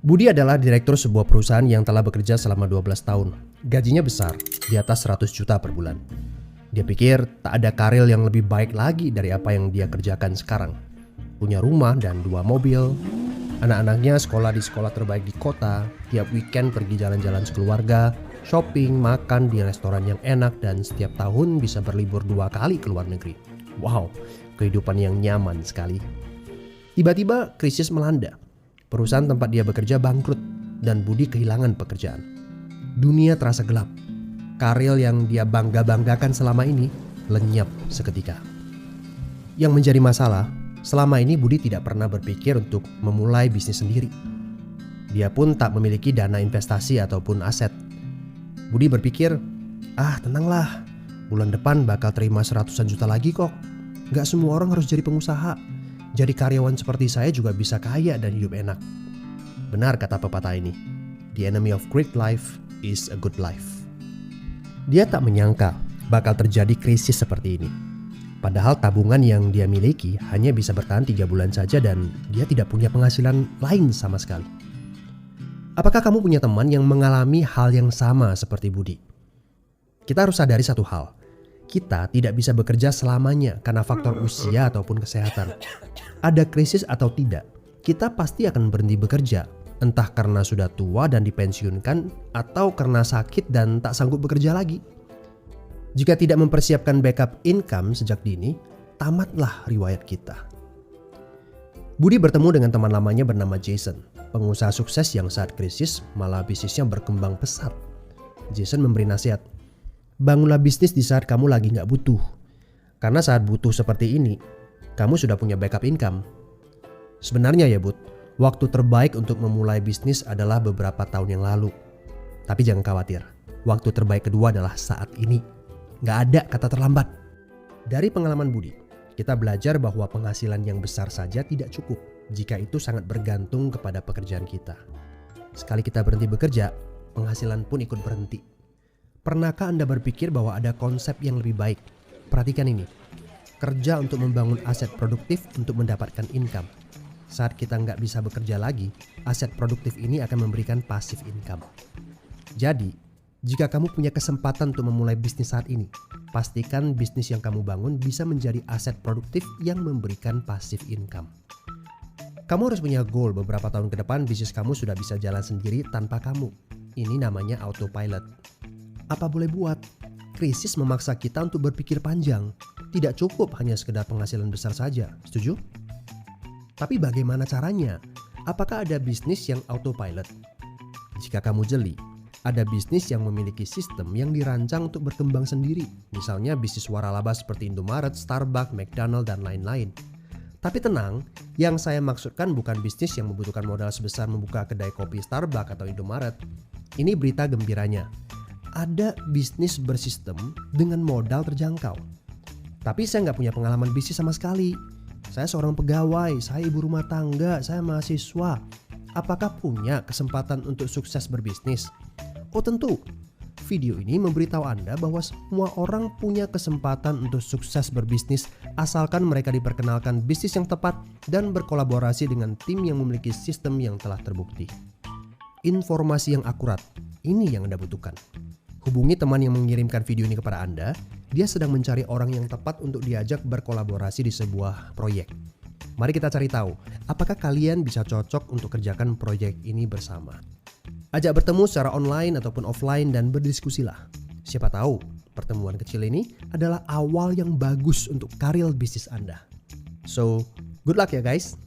Budi adalah direktur sebuah perusahaan yang telah bekerja selama 12 tahun. Gajinya besar, di atas 100 juta per bulan. Dia pikir tak ada karir yang lebih baik lagi dari apa yang dia kerjakan sekarang. Punya rumah dan 2 mobil. Anak-anaknya sekolah di sekolah terbaik di kota. Tiap weekend pergi jalan-jalan sekeluarga, shopping, makan di restoran yang enak, dan setiap tahun bisa berlibur 2 kali ke luar negeri. Wow, kehidupan yang nyaman sekali. Tiba-tiba krisis melanda. Perusahaan tempat dia bekerja bangkrut dan Budi kehilangan pekerjaan. Dunia terasa gelap. Karir yang dia bangga-banggakan selama ini lenyap seketika. Yang menjadi masalah, selama ini Budi tidak pernah berpikir untuk memulai bisnis sendiri. Dia pun tak memiliki dana investasi ataupun aset. Budi berpikir, tenanglah, bulan depan bakal terima 100-an juta lagi kok. Gak semua orang harus jadi pengusaha. Jadi karyawan seperti saya juga bisa kaya dan hidup enak. Benar kata pepatah ini, the enemy of great life is a good life. Dia tak menyangka bakal terjadi krisis seperti ini. Padahal tabungan yang dia miliki hanya bisa bertahan 3 bulan saja dan dia tidak punya penghasilan lain sama sekali. Apakah kamu punya teman yang mengalami hal yang sama seperti Budi? Kita harus sadari satu hal. Kita tidak bisa bekerja selamanya karena faktor usia ataupun kesehatan. Ada krisis atau tidak, kita pasti akan berhenti bekerja. Entah karena sudah tua dan dipensiunkan, atau karena sakit dan tak sanggup bekerja lagi. Jika tidak mempersiapkan backup income sejak dini, tamatlah riwayat kita. Budi bertemu dengan teman lamanya bernama Jason, pengusaha sukses yang saat krisis malah bisnisnya berkembang pesat. Jason memberi nasihat, bangunlah bisnis di saat kamu lagi gak butuh. Karena saat butuh seperti ini, kamu sudah punya backup income. Sebenarnya ya Bud, waktu terbaik untuk memulai bisnis adalah beberapa tahun yang lalu. Tapi jangan khawatir, waktu terbaik kedua adalah saat ini. Gak ada kata terlambat. Dari pengalaman Budi, kita belajar bahwa penghasilan yang besar saja tidak cukup jika itu sangat bergantung kepada pekerjaan kita. Sekali kita berhenti bekerja, penghasilan pun ikut berhenti. Pernahkah Anda berpikir bahwa ada konsep yang lebih baik? Perhatikan ini. Kerja untuk membangun aset produktif untuk mendapatkan income. Saat kita nggak bisa bekerja lagi, aset produktif ini akan memberikan passive income. Jadi, jika kamu punya kesempatan untuk memulai bisnis saat ini, pastikan bisnis yang kamu bangun bisa menjadi aset produktif yang memberikan passive income. Kamu harus punya goal beberapa tahun ke depan bisnis kamu sudah bisa jalan sendiri tanpa kamu. Ini namanya autopilot. Apa boleh buat? Krisis memaksa kita untuk berpikir panjang. Tidak cukup hanya sekedar penghasilan besar saja, setuju? Tapi bagaimana caranya? Apakah ada bisnis yang autopilot? Jika kamu jeli, ada bisnis yang memiliki sistem yang dirancang untuk berkembang sendiri. Misalnya bisnis waralaba seperti Indomaret, Starbucks, McDonald, dan lain-lain. Tapi tenang, yang saya maksudkan bukan bisnis yang membutuhkan modal sebesar membuka kedai kopi Starbucks atau Indomaret. Ini berita gembiranya. Ada bisnis bersistem dengan modal terjangkau. Tapi saya nggak punya pengalaman bisnis sama sekali. Saya seorang pegawai, saya ibu rumah tangga, saya mahasiswa. Apakah punya kesempatan untuk sukses berbisnis? Oh tentu. Video ini memberitahu Anda bahwa semua orang punya kesempatan untuk sukses berbisnis asalkan mereka diperkenalkan bisnis yang tepat dan berkolaborasi dengan tim yang memiliki sistem yang telah terbukti. Informasi yang akurat, ini yang Anda butuhkan. Hubungi teman yang mengirimkan video ini kepada Anda. Dia sedang mencari orang yang tepat untuk diajak berkolaborasi di sebuah proyek. Mari kita cari tahu, apakah kalian bisa cocok untuk kerjakan proyek ini bersama. Ajak bertemu secara online ataupun offline dan berdiskusilah. Siapa tahu pertemuan kecil ini adalah awal yang bagus untuk karir bisnis Anda. So, good luck ya guys.